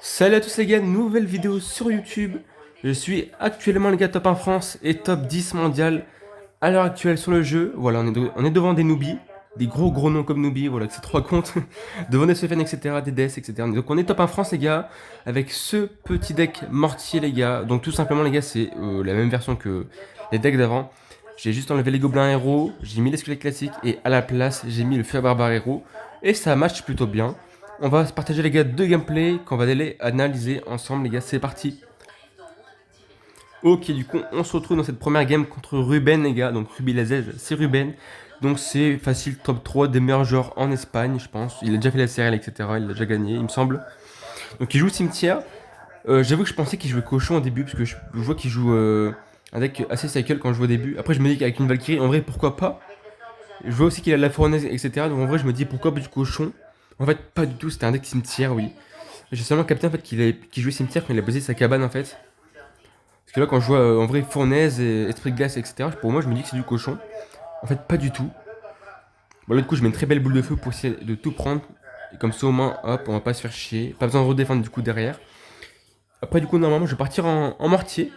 Salut à tous les gars, nouvelle vidéo sur YouTube. Je suis actuellement les gars top 1 France et top 10 mondial à l'heure actuelle sur le jeu. Voilà, on est devant des noobies, des gros noms comme noobies, voilà, c'est 3 comptes, devant des Sofyan, etc., des DS, etc. Donc on est top 1 France les gars, avec ce petit deck mortier les gars. Donc tout simplement les gars, c'est la même version que les decks d'avant. J'ai juste enlevé les gobelins héros, j'ai mis les squelettes classiques et à la place j'ai mis le feu barbare héros. Et ça match plutôt bien. On va se partager les gars deux gameplays qu'on va aller analyser ensemble les gars, c'est parti. Ok, du coup on se retrouve dans cette première game contre Ruben les gars, donc Ruby Lazège c'est Ruben. Donc c'est facile, top 3 des meilleurs joueurs en Espagne je pense, il a déjà fait la CRL etc, il a déjà gagné il me semble. Donc il joue cimetière, j'avoue que je pensais qu'il jouait cochon au début parce que je vois qu'il joue un deck assez cycle quand je vois au début. Après je me dis qu'avec une Valkyrie en vrai pourquoi pas. Je vois aussi qu'il a la fournaise etc, donc en vrai je me dis pourquoi pas du cochon. En fait pas du tout, c'était un deck cimetière oui. J'ai seulement capté en fait qu'il jouait cimetière quand il a posé sa cabane en fait. Parce que là quand je vois en vrai fournaise, et esprit de glace, etc. Pour moi je me dis que c'est du cochon. En fait pas du tout. Bon là du coup je mets une très belle boule de feu pour essayer de tout prendre. Et comme ça au moins hop on va pas se faire chier. Pas besoin de redéfendre du coup derrière. Après du coup normalement je vais partir en mortier.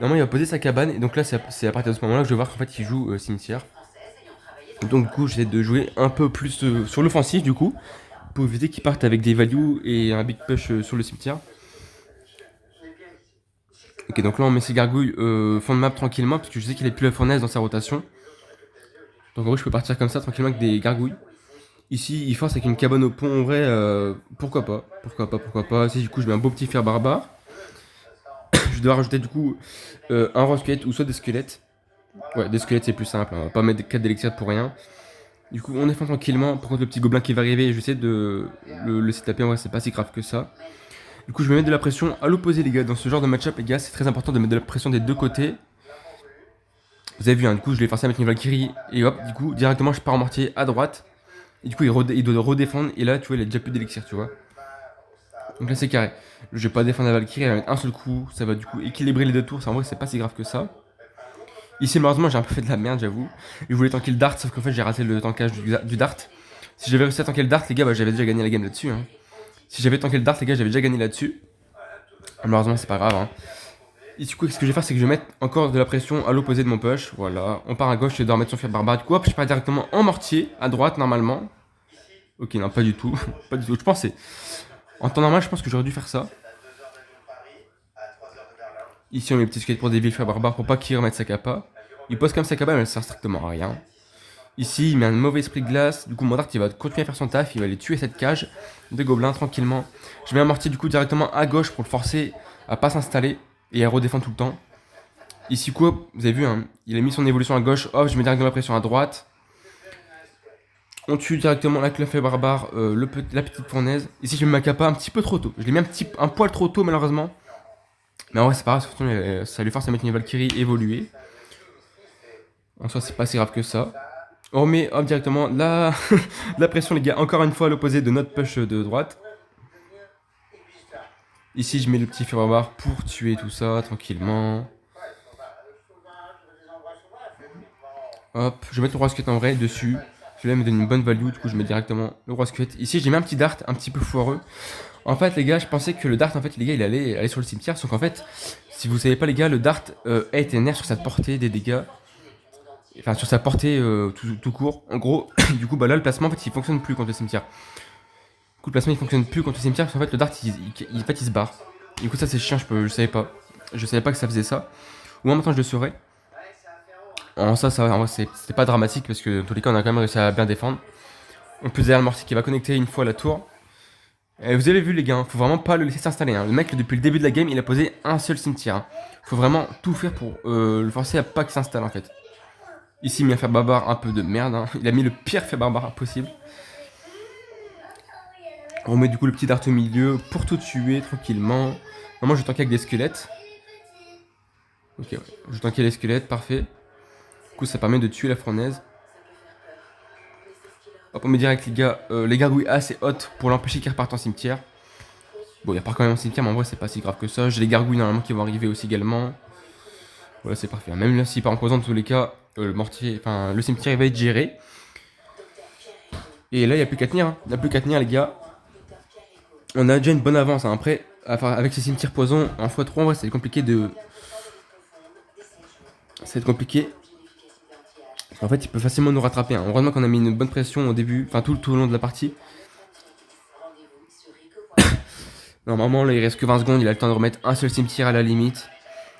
Normalement il va poser sa cabane. Et donc là c'est à partir de ce moment là que je vais voir qu'en fait il joue cimetière. Donc du coup j'essaie de jouer un peu plus sur l'offensif du coup. Pour éviter qu'il parte avec des values et un big push sur le cimetière. Ok, donc là on met ses gargouilles fond de map tranquillement, parce que je sais qu'il a plus la fournaise dans sa rotation. Donc en vrai je peux partir comme ça tranquillement avec des gargouilles. Ici il force avec une cabane au pont, en vrai pourquoi pas, pourquoi pas. Si du coup je mets un beau petit fer barbare. Je dois rajouter du coup un roi squelette ou soit des squelettes. Ouais, des squelettes c'est plus simple, on va pas mettre 4 d'élixir pour rien. Du coup on défend tranquillement, par contre le petit gobelin qui va arriver, je sais de le laisser taper, en vrai c'est pas si grave que ça. Du coup je vais mettre de la pression à l'opposé les gars, dans ce genre de match-up les gars c'est très important de mettre de la pression des deux côtés. Vous avez vu, hein, du coup je l'ai forcé à mettre une Valkyrie et hop, du coup directement je pars en mortier à droite. Et du coup il doit redéfendre et là tu vois il a déjà plus d'élixir tu vois. Donc là c'est carré. Je vais pas défendre la Valkyrie, elle va mettre un seul coup, ça va du coup équilibrer les deux tours, en vrai c'est pas si grave que ça. Ici malheureusement j'ai un peu fait de la merde j'avoue. Je voulais tanker le dart sauf qu'en fait j'ai raté le tankage du dart. Si j'avais réussi à tanker le dart les gars bah, j'avais déjà gagné la game là-dessus. Hein. Si j'avais tanké le dart les gars j'avais déjà gagné là-dessus. Malheureusement c'est pas grave. Hein. Et du coup, ce que je vais faire, c'est que je vais mettre encore de la pression à l'opposé de mon push. Voilà, on part à gauche, je dois remettre son fer barbare. Du coup, hop, je pars directement en mortier, à droite, normalement. Ok, non, pas du tout. Pas du tout. Je pensais. En temps normal, je pense que j'aurais dû faire ça. Ici, on met le petit squelette pour dévier le fer barbare pour pas qu'il remette sa capa. Il pose comme sa capa, mais elle sert strictement à rien. Ici, il met un mauvais esprit de glace. Du coup, mon dart, il va continuer à faire son taf. Il va aller tuer cette cage de gobelins tranquillement. Je mets un mortier, du coup, directement à gauche pour le forcer à pas s'installer et à redéfendre tout le temps. Ici quoi, vous avez vu, hein, il a mis son évolution à gauche, hop, je mets directement la pression à droite. On tue directement la clef barbare, la petite fournaise. Ici je mets ma capa un petit peu trop tôt. Je l'ai mis un poil trop tôt malheureusement. Mais en vrai c'est pas grave, surtout, ça lui force à mettre une Valkyrie évoluée. En soi c'est pas si grave que ça. On remet hop, directement la pression les gars, encore une fois à l'opposé de notre push de droite. Ici je mets le petit fer barbare pour tuer tout ça tranquillement. Hop, je vais mettre le roi squelette en vrai dessus. Celui-là me donne une bonne value, du coup je mets directement le roi squelette. Ici j'ai mis un petit dart un petit peu foireux. En fait les gars, je pensais que le dart en fait les gars il allait aller sur le cimetière. Sauf qu'en fait, si vous savez pas les gars, le dart a été nerf sur sa portée des dégâts. Enfin sur sa portée tout court. En gros, du coup bah là le placement en fait il fonctionne plus contre le cimetière. Du coup le placement il fonctionne plus contre le cimetière parce qu'en fait le dart en fait, il se barre. Du coup ça c'est chiant, je savais pas. Je savais pas que ça faisait ça. Ou moi maintenant je le saurais. En ça en vrai c'était pas dramatique parce que dans tous les cas on a quand même réussi à bien défendre. On peut derrière le mortier qui va connecter une fois la tour. Et vous avez vu les gars, hein, faut vraiment pas le laisser s'installer. Hein. Le mec depuis le début de la game il a posé un seul cimetière. Hein. Faut vraiment tout faire pour le forcer à pas qu'il s'installe en fait. Ici il met un fer barbare un peu de merde. Hein. Il a mis le pire fer barbare possible. On met du coup le petit dart au milieu pour tout tuer tranquillement. Normalement je vais tanker avec des squelettes. Ok ouais, je vais tanker les squelettes, parfait. Du coup ça permet de tuer la fournaise. Hop, on met direct les gars, les gargouilles assez hautes pour l'empêcher qu'il reparte en cimetière. Bon, il repart quand même en cimetière, mais en vrai, c'est pas si grave que ça. J'ai les gargouilles normalement qui vont arriver aussi également. Voilà, c'est parfait. Même là, s'il part en croisant, dans tous les cas, le cimetière il va être géré. Et là, il n'y a plus qu'à tenir. Hein. Il n'y a plus qu'à tenir, les gars. On a déjà une bonne avance. Hein. Après, Enfin, avec ces cimetières poison en x3, en vrai, ça va être compliqué de. Ça va être compliqué. En fait, il peut facilement nous rattraper. Hein. Heureusement qu'on a mis une bonne pression au début, enfin tout au long de la partie. Normalement, là, il reste que 20 secondes, il a le temps de remettre un seul cimetière à la limite.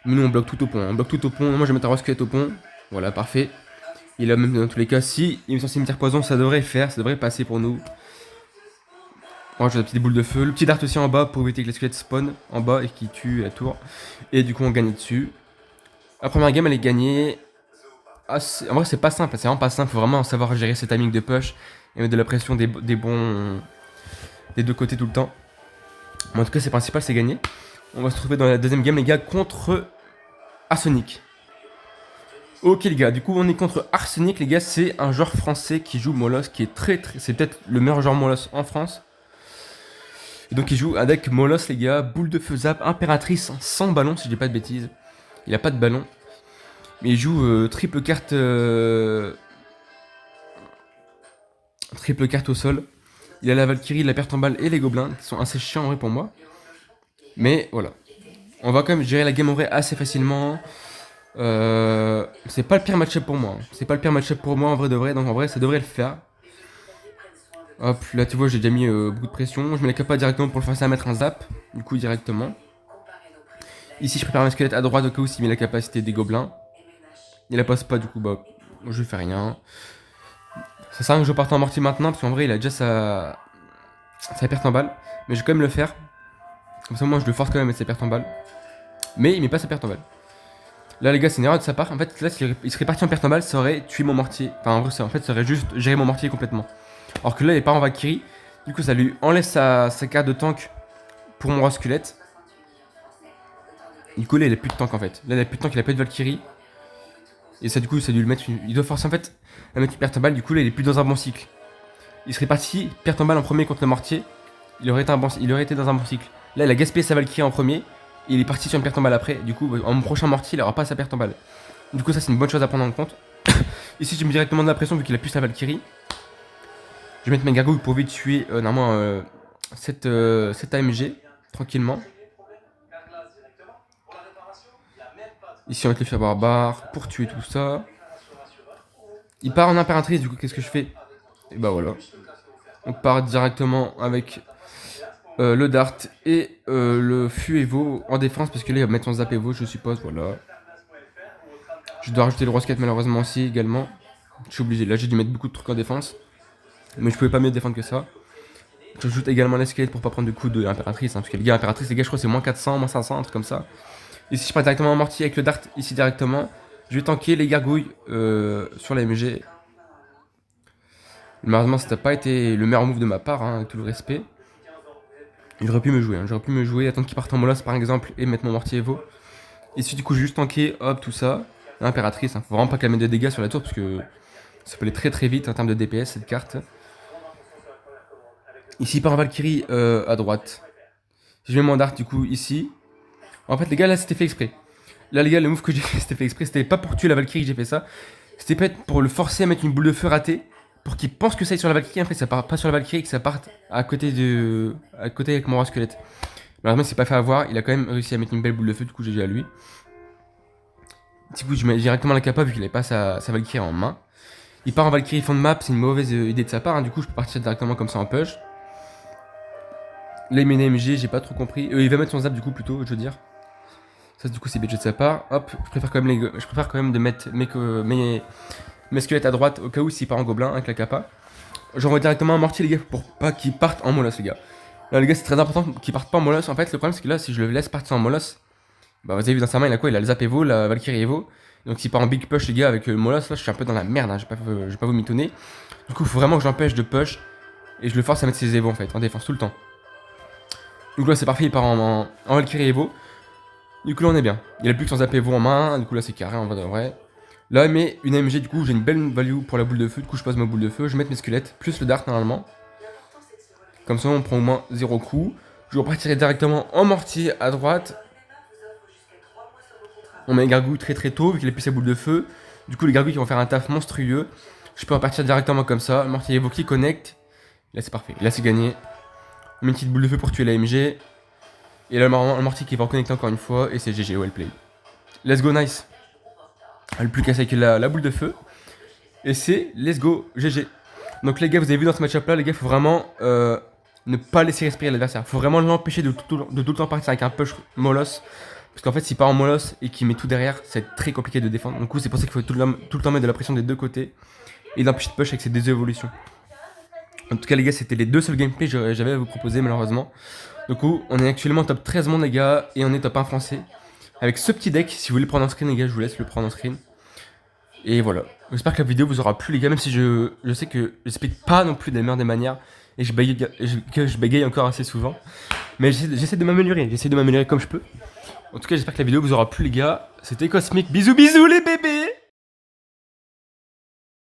Mais nous, on bloque tout au pont. On bloque tout au pont. Moi, je vais mettre un squelette au pont. Voilà, parfait. Il a même dans tous les cas, si il met son cimetière poison, ça devrait faire, ça devrait passer pour nous. Moi, j'ai la petite boule de feu. Le petit dart aussi en bas pour éviter que les squelettes spawn en bas et qui tue la tour. Et du coup, on gagne dessus. La première game, elle est gagnée. Ah, en vrai, c'est pas simple, c'est vraiment pas simple. Faut vraiment savoir gérer ses timings de push et mettre de la pression des bons. Des deux côtés tout le temps. Mais en tout cas, c'est principal, c'est gagné. On va se retrouver dans la deuxième game, les gars, contre Arsenic. Ok, les gars, du coup, on est contre Arsenic, les gars. C'est un joueur français qui joue Molos, qui est c'est peut-être le meilleur joueur Molos en France. Et donc, il joue un deck Molos, les gars. Boule de feu zap, impératrice, sans ballon, si je dis pas de bêtises. Il a pas de ballon. Mais il joue triple carte au sol. Il a la Valkyrie, la Pertombale et les Gobelins, qui sont assez chiants en vrai pour moi. Mais voilà. On va quand même gérer la game en vrai assez facilement. C'est pas le pire match-up pour moi. C'est pas le pire match-up pour moi en vrai de vrai. Donc en vrai, ça devrait le faire. Hop, là tu vois, j'ai déjà mis beaucoup de pression. Je mets la capa directement pour le forcer à mettre un zap. Du coup, directement. Ici, je prépare mes squelettes à droite au cas où s'il met la capacité des gobelins. Il la passe pas, du coup, bah, je fais rien. Ça sert à rien que je parte en mortier maintenant, parce qu'en vrai, il a déjà sa perte en balle. Mais je vais quand même le faire. Comme ça, moi, je le force quand même à mettre sa perte en balle. Mais il met pas sa perte en balle. Là, les gars, c'est une erreur de sa part. En fait, là, s'il serait parti en perte en balle, ça aurait tué mon mortier. Enfin, en vrai, ça aurait juste géré mon mortier complètement. Alors que là, il est pas en Valkyrie. Du coup, ça lui enlève sa carte de tank pour mon roi squelette. Du coup, là, il a plus de tank en fait. Là, il a plus de tank, il a pas de Valkyrie. Et ça, du coup, ça lui mettre il doit forcer en fait à mettre une perte en balle. Du coup, là, il est plus dans un bon cycle. Il serait parti perte en balle en premier contre le mortier. Il aurait été dans un bon cycle. Là, il a gaspillé sa Valkyrie en premier. Et il est parti sur une perte en balle après. Du coup, en mon prochain mortier, il aura pas sa perte en balle. Du coup, ça, c'est une bonne chose à prendre en compte. Ici, je mets directement de la pression vu qu'il a plus sa Valkyrie. Je vais mettre mes gargouilles pour vite tuer normalement cette AMG tranquillement. Ici, on va mettre le fer barbare pour tuer tout ça. Il part en impératrice, du coup, qu'est-ce que je fais? Et bah voilà. On part directement avec le dart et le fût Evo en défense, parce que là, il va mettre son zap Evo, je suppose, voilà. Je dois rajouter le roi 4 malheureusement aussi également. Je suis obligé, là j'ai dû mettre beaucoup de trucs en défense. Mais je pouvais pas mieux défendre que ça. J'ajoute également l'escalade pour pas prendre de coups de l'impératrice. Hein, parce que les gars, impératrice, les gars, je crois que c'est moins 400, moins 500, un truc comme ça. Ici, je pars directement en mortier avec le dart, ici directement. Je vais tanker les gargouilles sur la MG. Malheureusement, ça n'a pas été le meilleur move de ma part, hein, avec tout le respect. J'aurais pu me jouer, hein, attendre qu'il parte en molas par exemple et mettre mon mortier Evo. Ici, du coup, j'ai juste tanké, hop, tout ça. L'impératrice, hein, faut vraiment pas qu'elle mette de dégâts sur la tour parce que ça peut aller très très vite en termes de DPS cette carte. Ici, par Valkyrie à droite. Je mets mon dart du coup ici. En fait, les gars, là c'était fait exprès. Là, les gars, le move que j'ai fait c'était fait exprès. C'était pas pour tuer la Valkyrie que j'ai fait ça. C'était peut-être pour le forcer à mettre une boule de feu ratée. Pour qu'il pense que ça aille sur la Valkyrie. En fait, ça part pas sur la Valkyrie et que ça parte à côté avec mon roi squelette. Malheureusement, il s'est pas fait avoir. Il a quand même réussi à mettre une belle boule de feu. Du coup, GG à lui. Du coup, je mets directement la capa vu qu'il avait pas sa Valkyrie en main. Il part en Valkyrie fond de map. C'est une mauvaise idée de sa part. Hein. Du coup, je peux partir directement comme ça en push. Là, il met une MG, j'ai pas trop compris. Il va mettre son zap du coup plutôt, je veux dire. Ça, du coup, c'est budget de sa part. Hop, je préfère quand même de mettre mes squelettes à droite au cas où s'il part en gobelin avec la capa. J'envoie directement un mortier, les gars, pour pas qu'il parte en molos, les gars. Là, les gars, c'est très important qu'il parte pas en molos. En fait, le problème, c'est que là, si je le laisse partir en molos, bah, vous avez vu dans sa main, il a quoi? Il a le zap Evo, la Valkyrie Evo. Donc, s'il part en big push, les gars, avec le molos, là, je suis un peu dans la merde, hein. Je vais pas vous mitonner. Du coup, il faut vraiment que j'empêche de push et je le force à mettre ses Evo en fait, en défense tout le temps. Donc là c'est parfait, il part en Valkyrie Evo. Du coup là on est bien. Il a plus que son zap Evo en main, du coup là c'est carré en vrai. Là il met une AMG, du coup j'ai une belle value pour la boule de feu, du coup je pose ma boule de feu, je vais mettre mes squelettes, plus le dart normalement. Comme ça on prend au moins 0 coup. Je repartirai directement en mortier à droite. On met les gargouilles très très tôt vu qu'il a plus sa boule de feu. Du coup les gargouilles qui vont faire un taf monstrueux. Je peux repartir directement comme ça, mortier Evo qui connecte. Là c'est parfait, là c'est gagné. On met une petite boule de feu pour tuer la MG. Et là, le Morty qui va reconnecter encore une fois. Et c'est GG, well play. Let's go, nice. Le plus cassé avec la boule de feu. Et c'est let's go, GG. Donc les gars, vous avez vu dans ce match-up là, les gars, faut vraiment ne pas laisser respirer l'adversaire. Faut vraiment l'empêcher de tout le temps partir avec un push moloss. Parce qu'en fait, s'il part en moloss et qu'il met tout derrière, c'est très compliqué de défendre. Du coup, c'est pour ça qu'il faut tout le temps mettre de la pression des deux côtés. Et d'empêcher de push avec ses deux évolutions. En tout cas, les gars, c'était les deux seuls gameplays que j'avais à vous proposer, malheureusement. Du coup, on est actuellement top 13 monde, les gars, et on est top 1 français. Avec ce petit deck, si vous voulez prendre en screen, les gars, je vous laisse le prendre en screen. Et voilà. J'espère que la vidéo vous aura plu, les gars, même si je sais que j'explique pas non plus de la meilleure des manières et que je bégaye encore assez souvent. Mais j'essaie de m'améliorer comme je peux. En tout cas, j'espère que la vidéo vous aura plu, les gars. C'était Cosmic. Bisous, bisous, les bébés!